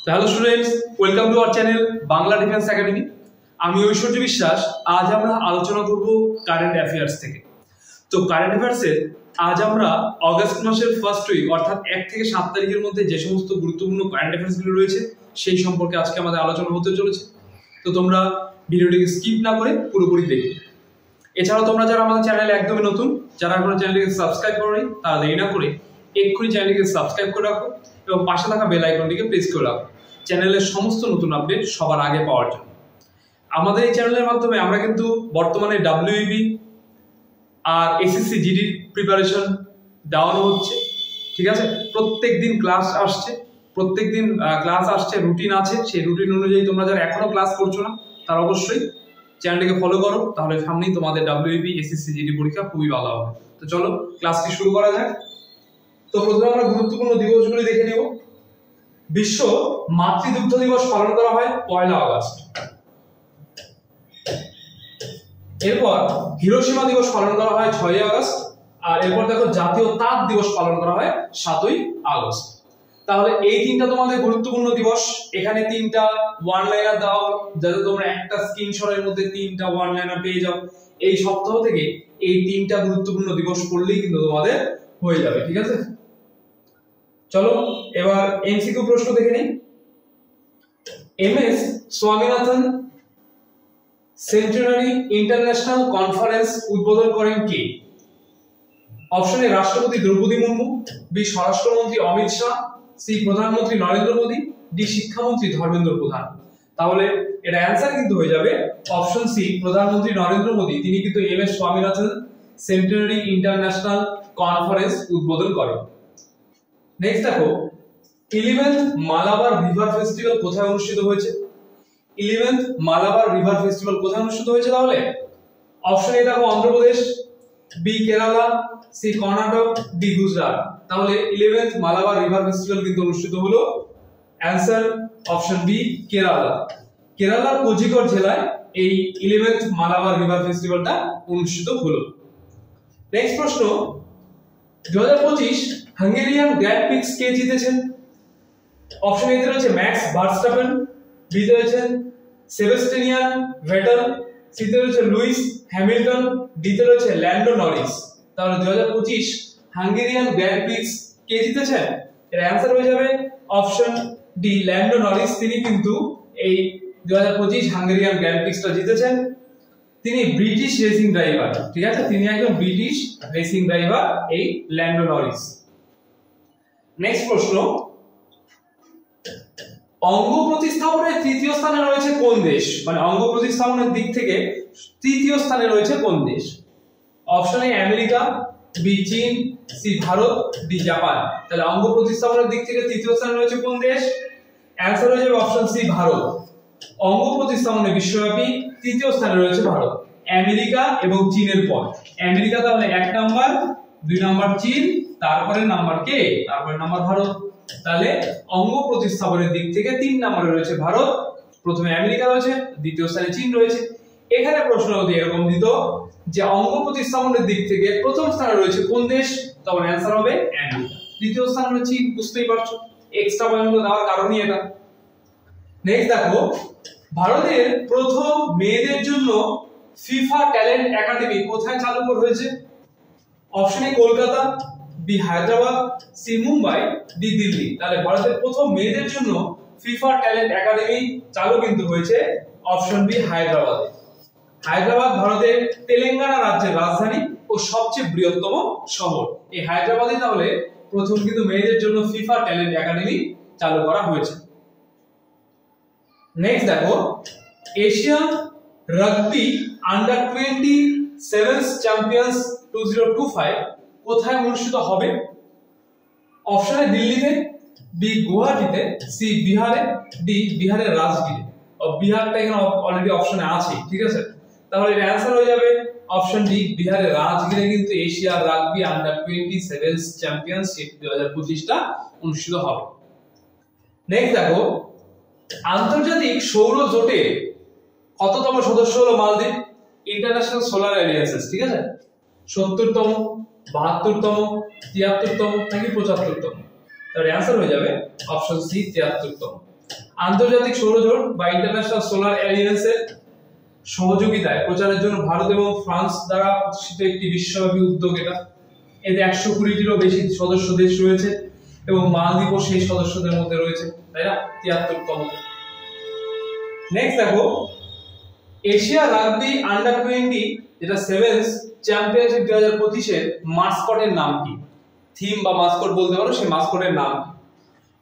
Hello students, welcome to our channel Bangla defence academy. আমি ঐশ্বর্য বিশ্বাস। আজ আমরা আলোচনা করব কারেন্ট অ্যাফেয়ার্স থেকে। তো কারেন্ট অ্যাফেয়ার্সে আজ আমরা অগস্ট মাসের ফার্স্ট উইক অর্থাৎ 1 থেকে 7 তারিখের মধ্যে যে সমস্ত গুরুত্বপূর্ণ কারেন্ট অ্যাফেয়ার্সগুলো রয়েছে সেই সম্পর্কে আজকে আমাদের আলোচনা হতে চলেছে। তো তোমরা ভিডিওটিকে স্কিপ না করে পুরোপুরি দেখবে। এছাড়াও তোমরা যারা আমাদের চ্যানেলে একদমই নতুন, যারা এখনো চ্যানেলটিকে সাবস্ক্রাইব করোনি, তারা দেরি না করে এক্ষুনি চ্যানেলটিকে সাবস্ক্রাইব করে রাখো এবং পাশে থাকা বেল আইকনটিকে প্রেস করে রাখো চ্যানেলের সমস্ত নতুন আপডেট সবার আগে পাওয়ার জন্য। আমাদের এই চ্যানেলের মাধ্যমে আমরা কিন্তু বর্তমানে WEB আর SSC GD প্রিপারেশন দেওয়ানো হচ্ছে, ঠিক আছে। প্রত্যেকদিন ক্লাস আসছে, রুটিন আছে। সেই রুটিন অনুযায়ী তোমরা যারা এখনো ক্লাস করছো না তারা অবশ্যই চ্যানেলটিকে ফলো করো, তাহলে সামনেই তোমাদের WEB SSC GD পরীক্ষা খুবই ভালো হবে। তো চলো ক্লাসটি শুরু করা যাক। তো প্রথমে আমরা গুরুত্বপূর্ণ দিবসগুলি দেখে নিব। বিশ্ব মাতৃদুগ্ধ দিবস পালন করা হয় 1 আগস্ট। এরপর হিরোশিমা দিবস পালন করা হয় 6 আগস্ট। আর এরপর দেখো জাতীয় তাঁত দিবস পালন করা হয় 7 আগস্ট। তাহলে এই তিনটা তোমাদের গুরুত্বপূর্ণ দিবস। এখানে তিনটা ওয়ান লাইনার দাও, যাতে তোমরা একটা স্ক্রিনশটের মধ্যে তিনটা ওয়ান লাইনার পেয়ে যাও। এই সপ্তাহ থেকে এই তিনটা গুরুত্বপূর্ণ দিবস পড়লেই কিন্তু তোমাদের হয়ে যাবে, ঠিক আছে। চলো এবার এমসিকিউ প্রশ্ন দেখে নিই। MS Swaminathan centenary international conference উদ্বোধন করেন কে? অপশন এ রাষ্ট্রপতি দ্রৌপদী মুর্মু, বি স্বরাষ্ট্রমন্ত্রী অমিত শাহ, সি প্রধানমন্ত্রী নরেন্দ্র মোদী, ডি শিক্ষামন্ত্রী ধর্মেন্দ্র প্রধান। তাহলে এর অ্যানসার কিন্তু হয়ে যাবে অপশন সি, প্রধানমন্ত্রী নরেন্দ্র মোদী। তিনি কিন্তু MS Swaminathan centenary international conference উদ্বোধন করেন। নেক্সট দেখো, 11th মালাবার রিভার ফেস্টিভ্যাল কোথায় অনুষ্ঠিত হয়েছে? 11th মালাবার রিভার ফেস্টিভ্যাল কোথায় অনুষ্ঠিত হয়েছে? তাহলে অপশন এ দেখো Andhra Pradesh, B Kerala, C Karnataka, D Gujarat. তাহলে 11th মালাবার রিভার ফেস্টিভ্যাল কিন্তু অনুষ্ঠিত হলো, অ্যানসার অপশন বি কেরালা। কেরালার কোঝিকোড জেলায় এই 11th মালাবার রিভার ফেস্টিভ্যালটা অনুষ্ঠিত হলো। নেক্সট প্রশ্ন, 2025 হাঙ্গেরিয়ান গ্র্যান্ড প্রিক্স কে জিতেছেন? অপশন এ রয়েছে ম্যাক্স ভার্স্টাপেন, বি তে রয়েছে সেবাস্টিয়ান ভেটেল, সি তে রয়েছে লুইস হ্যামিল্টন, ডি তে রয়েছে ল্যান্ডো নরিস। তাহলে 2025 হাঙ্গেরিয়ান গ্র্যান্ড প্রিক্স কে জিতেছেন? এর অ্যানসার হয়ে যাবে অপশন ডি, ল্যান্ডো নরিস। তিনি কিন্তু এই 2025 হাঙ্গেরিয়ান গ্র্যান্ড প্রিক্সটা জিতেছেন। তিনি ব্রিটিশ রেসিং ড্রাইভার, ঠিক আছে। তিনি একজন ব্রিটিশ রেসিং ড্রাইভার, এই ল্যান্ডো নরিস। নেক্সট প্রশ্ন, অঙ্গ প্রতিস্থাপনের তৃতীয় স্থানে রয়েছে কোন দেশ? মানে অঙ্গ প্রতিস্থাপনের দিক থেকে তৃতীয় স্থানে রয়েছে কোন দেশ? অপশন এ আমেরিকা, বি চীন, সি ভারত, ডি জাপান। তাহলে অঙ্গ প্রতিস্থাপনের দিক থেকে তৃতীয় স্থানে রয়েছে কোন দেশ? অ্যানসার হয়ে যাবে অপশন সি ভারত। অঙ্গ প্রতিস্থাপনে বিশ্বব্যাপী তৃতীয় স্থানে রয়েছে ভারত, আমেরিকা এবং চীনের পর। আমেরিকা তাহলে 1 নাম্বার, 2 নাম্বার চীন, তারপরে নাম্বার কে? তারপরে নাম্বার ভারত। তাহলে অঙ্গ প্রতিস্থাপনের দিক থেকে 3 নম্বরে রয়েছে ভারত, প্রথমে আমেরিকা রয়েছে, দ্বিতীয় স্থানে চীন রয়েছে। এখানে প্রশ্ন যদি এরকম দিত যে অঙ্গ প্রতিস্থাপনের দিক থেকে প্রথম স্থানে রয়েছে কোন দেশ, তখন অ্যানসার হবে আমেরিকা। দ্বিতীয় স্থানে রয়েছে চীন, বুঝতেই পারছো এক্সট্রা পয়েন্ট দেওয়ার কারণই এটা। নেক্সট দেখো, ভারতের প্রথম মেয়েদের জন্য ফিফা ট্যালেন্ট একাডেমি কোথায় চালু হয়েছে? Option A Kolkata, B Hyderabad, C Mumbai, D Delhi. তাহলে ভারতের প্রথম মেয়েদের জন্য ফিফা ট্যালেন্ট একাডেমি চালু কিন্তু হয়েছে অপশন বি হায়দ্রাবাদে। হায়দ্রাবাদ ভারতের তেলেঙ্গানা রাজ্যের রাজধানী ও সবচেয়ে বৃহত্তম শহর। এই হায়দ্রাবাদে তাহলে প্রথম কিন্তু মেয়েদের জন্য ফিফা ট্যালেন্ট একাডেমি চালু করা হয়েছে। নেক্সট দেখো, এশিয়ান রাগবি আন্ডার 27 চ্যাম্পিয়ন্স 2025 কোথায় অনুষ্ঠিত হবে? অপশন এ দিল্লিতে, বি গুয়াহাটিতে, সি বিহারে, ডি বিহারের রাজগীরে। বিহারটা এখানে অলরেডি অপশনে আছে, ঠিক আছে। তাহলে এর অ্যানসার হয়ে যাবে অপশন ডি, বিহারের রাজগীরে কিন্তু এশিয়ার রাগবি আন্ডার 27 চ্যাম্পিয়নশিপ 2025টা অনুষ্ঠিত হবে। নেক্সট দেখো, আন্তর্জাতিক সৌর জোটে কততম সদস্য হলো মালদ্বীপ? ইন্টারন্যাশনাল সোলার অ্যালিয়েন্সেস, ঠিক আছে। 70তম, 72তম, 73তম নাকি 75তম? তার অ্যানসার হয়ে যাবে অপশন সি 73তম। আন্তর্জাতিক সৌরজোট বা ইন্টারন্যাশনাল সোলার অ্যালিয়েন্সের সহযোগিতায় প্রচারের জন্য ভারত এবং ফ্রান্স দ্বারা প্রতিষ্ঠিত একটি বিশ্বব্যাপী উদ্যোগ এটা। এতে 120টিরও বেশি সদস্য দেশ রয়েছে এবং মালদ্বীপও সেই সদস্যদের মধ্যে রয়েছে, তাই না, 73তম। নেক্সট দেখো, এশিয়া রাগবি আন্ডার 20 যেটা সেভেন্স চ্যাম্পিয়নশিপ 2025 এর মাস্কটের নাম কি? থিম বা মাস্কট বলতে পারো, সেই মাস্কটের নাম।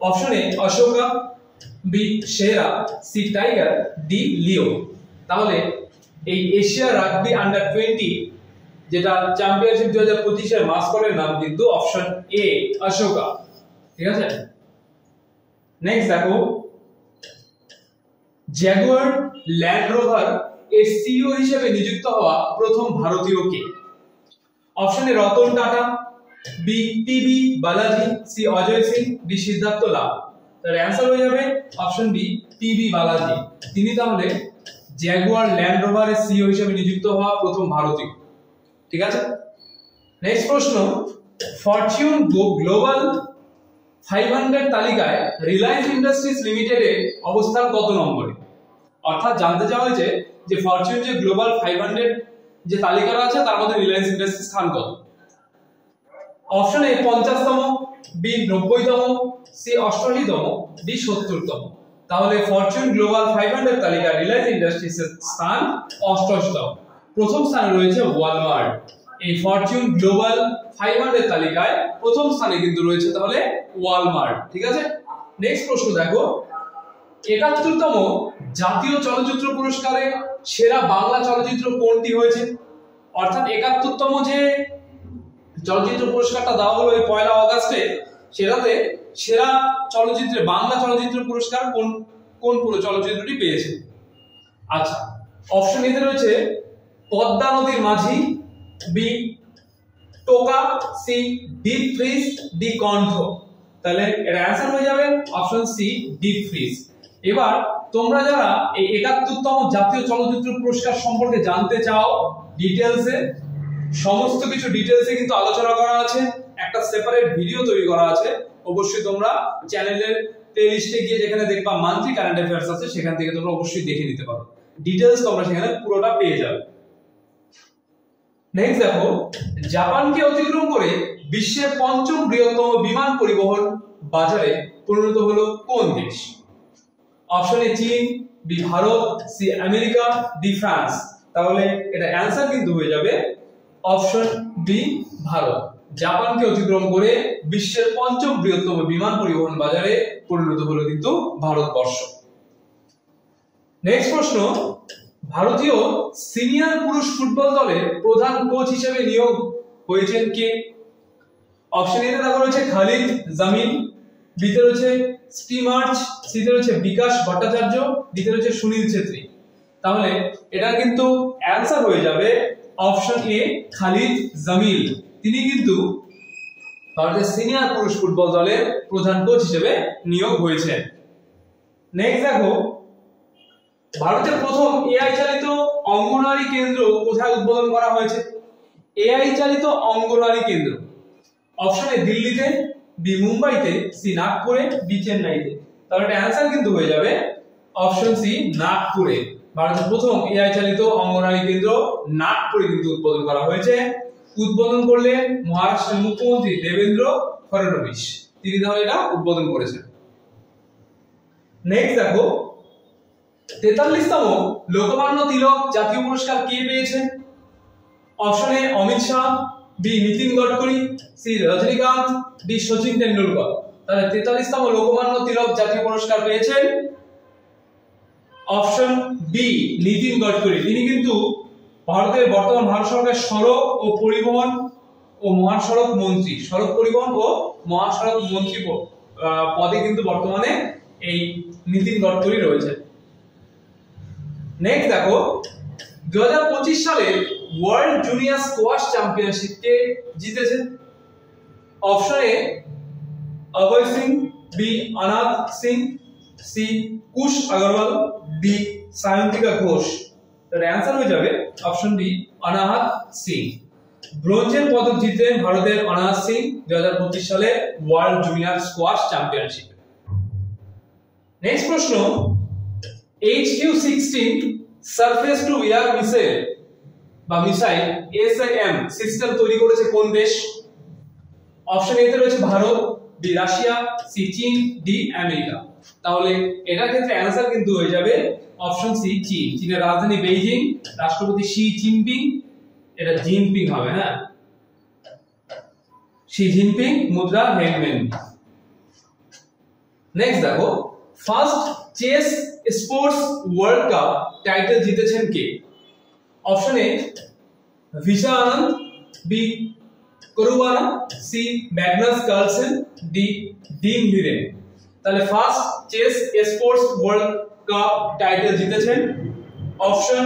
Option A Ashoka, B Shera, C tiger, D Leo. তাহলে এই এশিয়া রাগবি আন্ডার 20 যেটা চ্যাম্পিয়নশিপ 2025 এর মাস্কটের নাম কিন্তু অপশন এ অশোকা, ঠিক আছে। নেক্সট দেখো, জাগুয়ার ল্যান্ড রোভার এর সিইও হিসেবে নিযুক্ত হওয়া প্রথম ভারতীয় কে? Option A Ratan Tata, B TB Balaji, C Ajay Singh, D Siddharth Lal. তার অ্যানসার হয়ে যাবে অপশন বি টিবি বালাজি। তিনি তাহলে জাগুয়ার ল্যান্ড রোভারের সিইও হিসেবে নিযুক্ত হওয়া প্রথম ভারতীয়, ঠিক আছে। নেক্সট প্রশ্ন, ফরচুন গ্লোবাল 500 তালিকায় রিলায়েন্স ইন্ডাস্ট্রিজ লিমিটেডের অবস্থান কত নম্বরে? অর্থাৎ জানতে চাওয়া হয়েছে যে ফরচুন যে গ্লোবাল 500 যে তালিকাটা আছে তার মধ্যে রিলায়েন্স ইন্ডাস্ট্রিজ স্থান কত? অপশন এ 50তম, বি 90তম, সি 88তম, ডি 70তম। তাহলে ফরচুন গ্লোবাল 500 তালিকায় রিলায়েন্স ইন্ডাস্ট্রিজের স্থান 88তম। প্রথম স্থানে রয়েছে ওয়ালমার্ট। এই ফরচুন গ্লোবাল 500 তালিকায় প্রথম স্থানে কিন্তু রয়েছে তাহলে ওয়ালমার্ট, ঠিক আছে। নেক্সট প্রশ্ন দেখো, 71তম জাতীয় চলচ্চিত্র পুরস্কারে সেরা বাংলা চলচ্চিত্র কোনটি হয়েছে? অর্থাৎ 71তম যে চলচ্চিত্র পুরস্কারটা দেওয়া হলো এই 1 আগস্টে, সেটাতে সেরা চলচ্চিত্রে বাংলা চলচ্চিত্র পুরস্কার কোন পুরো চলচ্চিত্রটি পেয়েছে? আচ্ছা, অপশন এতে রয়েছে পদ্মা নদীর মাঝি, বি টোকা, সি ডিপ ফ্রিজ, ডি কণ্ঠ। তাহলে এর অ্যানসার হয়ে যাবে অপশন সি ডিপ ফ্রিজ। এবার তোমরা যারা এই 71তম জাতীয় চলচ্চিত্র পুরস্কার সম্পর্কে জানতে চাও ডিটেইলসে, সমস্ত কিছু ডিটেইলসে কিন্তু আলোচনা করা আছে, একটা সেপারেট ভিডিও তৈরি করা আছে। অবশ্যই তোমরা চ্যানেলের প্লেলিস্টে গিয়ে যেখানে দেখবা মান্থলি কারেন্ট অ্যাফেয়ার্স আছে, সেখান থেকে তোমরা অবশ্যই দেখে নিতে পারো। ডিটেইলস তোমরা সেখানে পুরোটা পেয়ে যাবে। নেক্সট দেখো, জাপানকে অতিক্রম করে বিশ্বের 5ম বৃহত্তম বিমান পরিবহন বাজারে পরিণত হলো কোন দেশ? Option A China, B Bharat, C America, D France. তাহলে এটা অ্যানসার কিন্তু হয়ে যাবে অপশন বি ভারত। জাপানকে অতিক্রম করে বিশ্বের 5ম বৃহত্তম বিমান পরিবহন বাজারে পরিণত হলো কিন্তু ভারতবর্ষ। নেক্সট প্রশ্ন, ভারতীয় সিনিয়র পুরুষ ফুটবল দলের প্রধান কোচ হিসেবে নিয়োগ হয়েছেন কে? অপশন এ দেখো রয়েছে খালিদ জামিল, বি তে রয়েছে স্টিমার্চ, সি তে রয়েছে বিকাশ ভট্টাচার্য, ডি তে রয়েছে সুনীল ছেত্রী। তাহলে এটা কিন্তু অ্যানসার হয়ে যাবে অপশন এ খালিদ জামিল। তিনি কিন্তু ভারতের সিনিয়র পুরুষ ফুটবল দলের প্রধান কোচ হিসেবে নিয়োগ হয়েছেন। নেক্সট দেখো, ভারতের প্রথম এআই চালিত অঙ্গনওয়াড়ি কেন্দ্র কোথায় উদ্বোধন করা হয়েছে? এআই চালিত অঙ্গনওয়াড়ি কেন্দ্র। অপশন এ দিল্লিতে, বি মুম্বাইতে, সি নাগপুরে, ডি চেন্নাইতে। তাহলে এটা অ্যানসার কিন্তু হয়ে যাবে অপশন সি নাগপুরে। ভারতের প্রথম এআই চালিত অঙ্গনওয়াড়ি কেন্দ্র নাগপুরে কিন্তু উদ্বোধন করা হয়েছে। উদ্বোধন করলেন মহারাষ্ট্রের মুখ্যমন্ত্রী দেবেন্দ্র ফডনবিস, তিনি তাহলে এটা উদ্বোধন করেছেন। নেক্সট দেখো, 43তম লোকমান্য তিলক জাতীয় পুরস্কার কে পেয়েছেন? Option A Amit Shah, B Nitin Gadkari, C Rajinikanth, D Sachin Tendulkar. তাহলে 43তম লোকমান্য তিলক জাতীয় পুরস্কার পেয়েছেন অপশন বি নীতিন গডকরি। তিনি কিন্তু ভারতের বর্তমান ভারত সরকারের সড়ক ও পরিবহন ও মহাসড়ক মন্ত্রী, সড়ক পরিবহন ও মহাসড়ক মন্ত্রী পদে কিন্তু বর্তমানে এই নীতিন গডকরি রয়েছে। নেক্সট দেখো, 2025 সালে ওয়ার্ল্ড জুনিয়র স্কোয়াশ চ্যাম্পিয়নশিপ কে জিতেছে? Option A Abhay Singh, B Anath Singh, C Kush Agarwal, D Sayantika Ghosh. এর অ্যানসার হয়ে যাবে অপশন ডি অনাহত সিং। ব্রোঞ্জের পদক জিতলেন ভারতের অনাহত সিং 2025 সালে ওয়ার্ল্ড জুনিয়র স্কোয়াশ চ্যাম্পিয়নশিপে। নেক্সট প্রশ্ন, HQ-16 surface two air missile বা মিসাইল SAM সিস্টেম তৈরি করেছে কোন দেশ? অপশন এ তে রয়েছে ভারত, বি রাশিয়া, সি চীন, ডি আমেরিকা। তাহলে এটার ক্ষেত্রে অ্যানসার কিন্তু হয়ে যাবে অপশন সি চীন। চীনের রাজধানী বেইজিং, রাষ্ট্রপতি শি জিনপিং, এটা জিনপিং হবে, হ্যাঁ শি জিনপিং, মুদ্রা হ্যাংম্যান। নেক্সট দেখো, first chess sports world cup title জিতেছেন কে? Option A Vishy Anand, B Caruana, C Magnus Carlsen, D Ding Liren. তাহলে first chess sports world cup title জিতেছেন অপশন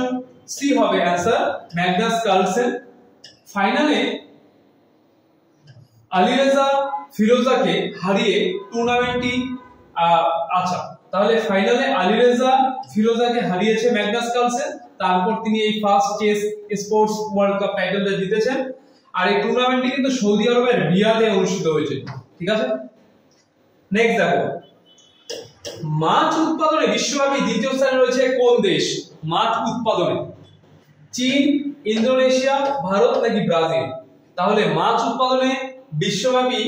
সি হবে অ্যানসার ম্যাগনাস কার্লসেন। ফাইনালে আলীরেজা ফিরোজাকে হারিয়ে টুর্নামেন্টটি আচ্ছা, তাহলে ফাইনালে আলীরেজা ফিরোজাকে হারিয়েছে ম্যাগনাস কার্লসেন, তারপর তিনি এই first chess sports world cup টাইটেলটা জিতেছেন। আর এই টুর্নামেন্টটি কিন্তু সৌদি আরবের রিয়াদে অনুষ্ঠিত হয়েছে, ঠিক আছে। নেক্সট দেখো, মাছ উৎপাদনে বিশ্বব্যাপী দ্বিতীয় স্থানে রয়েছে কোন দেশ? মাছ উৎপাদনে চীন, ইন্দোনেশিয়া, ভারত নাকি ব্রাজিল? তাহলে মাছ উৎপাদনে বিশ্বব্যাপী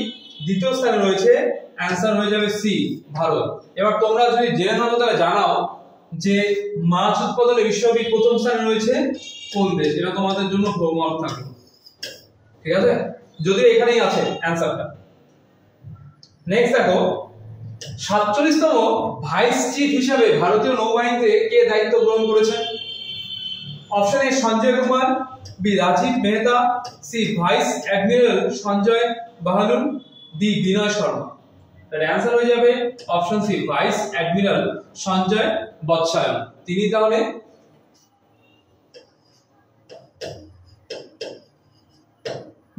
দ্বিতীয় স্থানে রয়েছে, অ্যানসার হয়ে যাবে সি ভারত। এবার তোমরা যদি জেনে থাকো তাহলে জানাও যে মাছ উৎপাদনে বিশ্বব্যাপী প্রথম স্থানে রয়েছে কোন দেশ, এটা তোমাদের জন্য হোমওয়ার্ক থাকবে, ঠিক আছে, যদি এখানেই আছে অ্যানসারটা। নেক্সট দেখো, 47তম ভাইস চিফ হিসেবে ভারতীয় নৌবাহিনীতে কে দায়িত্ব গ্রহণ করেছেন? Option A Sanjay Kumar, B Rajiv Mehta, C vice admiral Sanjay Bahalun, D Vinay Sharma. তার অ্যানসার হয়ে যাবে option C vice admiral Sanjay Vatsayan. তিনি তাহলে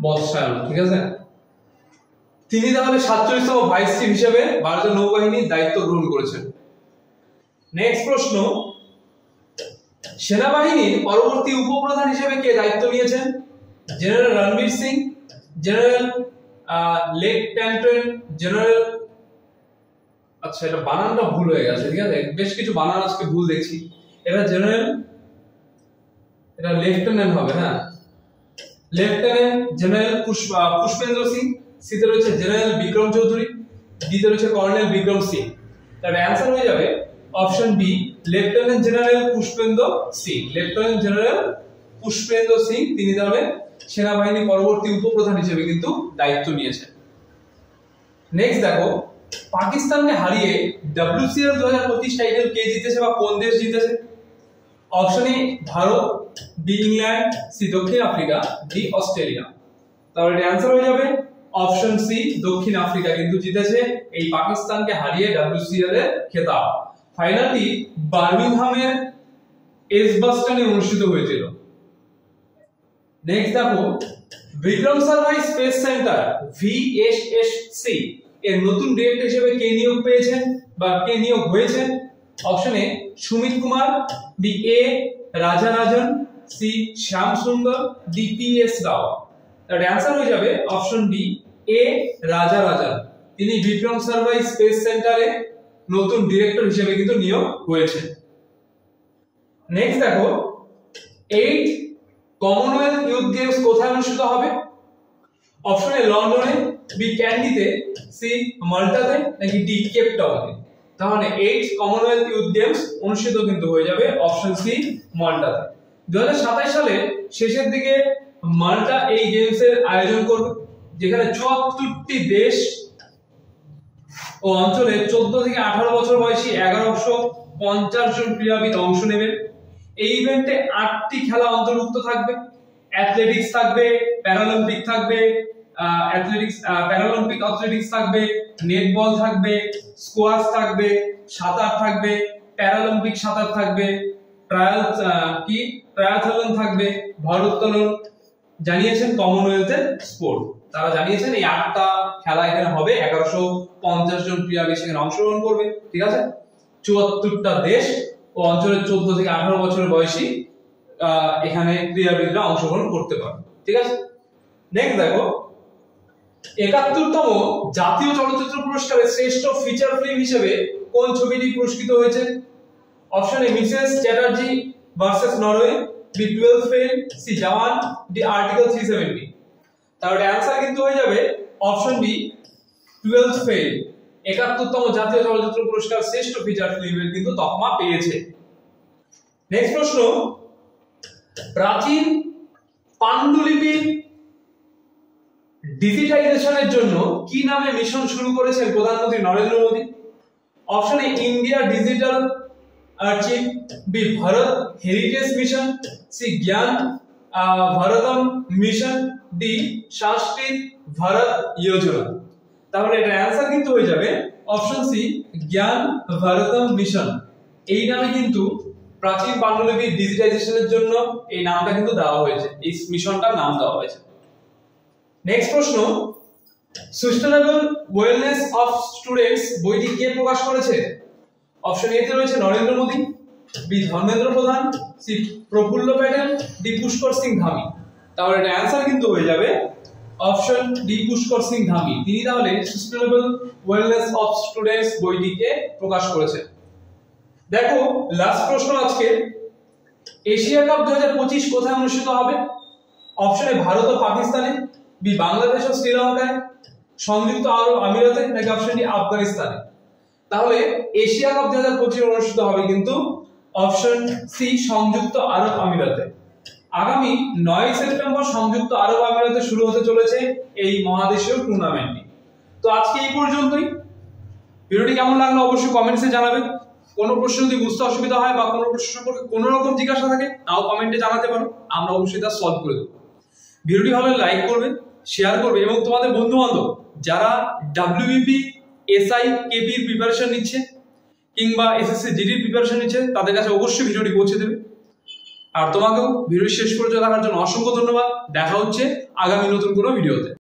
বৎসায়ন, ঠিক আছে, তিনি তাহলে 47তম ভাইস চিফ হিসেবে ভারতীয় নৌবাহিনীর দায়িত্ব গ্রহণ করেছেন। নেক্সট প্রশ্ন, সেনাবাহিনীর পরবর্তী উপপ্রধান হিসেবে কে দায়িত্ব নিয়েছেন? General Ranbir Singh, general lieutenant general, আচ্ছা এটা বানানটা ভুল হয়ে গেছে, ঠিক আছে, বেশ কিছু বানান আজকে ভুল দেখছি। এটা জেনারেল, এটা লেফটেন্যান্ট হবে, হ্যাঁ লেফটেন্যান্ট জেনারেল পুষ্পেন্দ্র সিং, সিতে রয়েছে জেনারেল বিক্রম চৌধুরী, ডিতে রয়েছে কর্নেল বিক্রম সিং। তার অ্যানসার হয়ে যাবে option B lieutenant general Pushpendra Singh. Lieutenant general Pushpendra Singh তিনি তাহলে সেনাবাহিনী পরবর্তী উপপ্রধান হিসেবে কিন্তু দায়িত্ব নিয়েছেন। নেক্সট দেখো, পাকিস্তানকে হারিয়ে WCL 2025 টাইটেল কে জিতেছে বা কোন দেশ জিতেছে? Option A Bharat, B England, C দক্ষিণ আফ্রিকা, ডি অস্ট্রেলিয়া। তাহলে এর অ্যানসার হয়ে যাবে অপশন সি দক্ষিণ আফ্রিকা কিন্তু জিতেছে এই পাকিস্তানকে হারিয়ে WCL এর খেতাব। ফাইনালটি বার্মিংহামের এজবাস্টনে অনুষ্ঠিত হয়েছিল। নেক্সট দেখো, Vikram Sarabhai space centre VSSC এর নতুন ডিরেক্টর হিসেবে কে নিয়োগ পেয়েছেন বা কে নিয়োগ হয়েছেন? Option A Sumit Kumar, B A Rajarajan, C Shyam Sundar, D PS রাও। তার অ্যানসার হয়ে যাবে অপশন বি এ রাজারাজন। তিনি বিক্রম সারাভাই স্পেস সেন্টারে নতুন ডিরেক্টর হিসেবে কিন্তু নিয়োগ হয়েছে। নেক্সট দেখো, 8 কমনওয়েলথ ইউথ গেমস কোথায় অনুষ্ঠিত হবে? অপশন এ লন্ডনে, বি ক্যান্ডিতে, সি মাল্টাতে নাকি ডি কেপ টাউনে। তাহলে 8 কমনওয়েলথ ইউথ গেমস অনুষ্ঠিত কিন্তু হয়ে যাবে অপশন সি মাল্টাতে। 2027 সালে শেষের দিকে মাল্টা এই গেমস এর আয়োজন করবে, যেখানে 74টি দেশ ও অঞ্চলে 14 থেকে 18 বছর বয়সী 1150 জন ক্রীড়াবিদ অংশ নেবেন। এই ইভেন্টে 8টি খেলা অন্তর্ভুক্ত থাকবে, অ্যাথলেটিক্স থাকবে, প্যারালিম্পিক থাকবে, প্যারালিম্পিক অ্যাথলেটিক্স থাকবে, নেটবল থাকবে, স্কোয়াশ থাকবে, সাঁতার থাকবে, প্যারালিম্পিক সাঁতার থাকবে, ট্রায়াথলন থাকবে, ভারোত্তোলন। জানিয়েছেন কমনওয়েলথের স্পোর্ট, তারা জানিয়েছেন এই 8টা খেলা এখানে হবে, 1150 জন ক্রীড়াবিদ সেখানে অংশগ্রহণ করবে, ঠিক আছে। 74টা দেশ ও অঞ্চলের 14 থেকে 18 বছরের বয়সী এখানে ক্রীড়াবিদরা অংশগ্রহণ করতে পারবে, ঠিক আছে। নেক্সট দেখো, 71তম জাতীয় চলচ্চিত্র পুরস্কারে শ্রেষ্ঠ ফিচার ফিল্ম হিসেবে কোন ছবিটি পুরস্কৃত হয়েছে? Option A Mrs Chatterjee versus Norway, B 12 fail, C Jawan, D article 370। তাহলে অ্যানসার কিন্তু হয়ে যাবে অপশন বি 12 ফেল। 71তম জাতীয় চলচ্চিত্র পুরস্কার শ্রেষ্ঠ ফিচার ফিল্মের কিন্তু তকমা পেয়েছে। নেক্সট প্রশ্ন, প্রাচীন পান্ডুলিপির ডিজিটাইজেশনের জন্য কি নামে মিশন শুরু করেছেন প্রধানমন্ত্রী Narendra Modi? Option A India digital archive, B Bharat heritage mission, C Gyan Bharatam mission, D Sanskrit Bharat Yojana. তাহলে এর অ্যানসার কিন্তু হয়ে যাবে option C Gyan Bharatam mission. এই নামে কিন্তু প্রাচীন পান্ডুলিপির ডিজিটাইজেশনের জন্য এই নামটা কিন্তু দেওয়া হয়েছে, এই মিশনটার নাম দেওয়া হয়েছে। নেক্সট প্রশ্ন, সাস্টেনেবল ওয়েলনেস অফ স্টুডেন্টস বইটি কে প্রকাশ করেছে? অপশন এ তে রয়েছে নরেন্দ্র মোদী, বি ধর্মেন্দ্র প্রধান, সি প্রফুল্ল প্যাটেল, ডি পুষ্কর সিং ধামি। তাহলে এর অ্যানসার কিন্তু হয়ে যাবে অপশন ডি পুষ্কর সিং ধামি। তিনি তাহলে সাস্টেনেবল ওয়েলনেস অফ স্টুডেন্টস বইটিকে প্রকাশ করেছে। দেখো লাস্ট প্রশ্ন আজকে, এশিয়া কাপ 2025 কোথায় অনুষ্ঠিত হবে? অপশন এ ভারত ও পাকিস্তানে, বি বাংলাদেশ ও শ্রীলঙ্কায়, সংযুক্ত আরব আমিরাতে, নাকি অপশন ডি আফগানিস্তানে। তাহলে এশিয়া কাপ 2025 অনুষ্ঠিত হবে কিন্তু অপশন সি সংযুক্ত আরব আমিরাতে। আগামী 9 সেপ্টেম্বর সংযুক্ত আরব আমিরাতে শুরু হতে চলেছে এই মহাদেশীয় টুর্নামেন্টটি। তো আজকে এই পর্যন্তই। ভিডিওটি কেমন লাগলো অবশ্যই কমেন্টসে জানাবেন। কোনো প্রশ্ন যদি বুঝতে অসুবিধা হয় বা কোনো প্রশ্ন সম্পর্কে কোনো রকম জিজ্ঞাসা থাকে তাও কমেন্টে জানাতে পারো, আমরা অবশ্যই তা সলভ করে দেবো। ভিডিওটি ভালো লাগলে লাইক করবে, শেয়ার করবে এবং তোমাদের বন্ধু বান্ধব যারা WBP SI KP এর প্রিপারেশন নিচ্ছে কিংবা SSC GD এর প্রিপারেশন নিচ্ছে তাদের কাছে অবশ্যই ভিডিওটি পৌঁছে দেবে। আর তোমাকেও ভিডিও শেষ পর্যন্ত দেখার জন্য অসংখ্য ধন্যবাদ। দেখা হচ্ছে আগামী নতুন কোনো ভিডিওতে।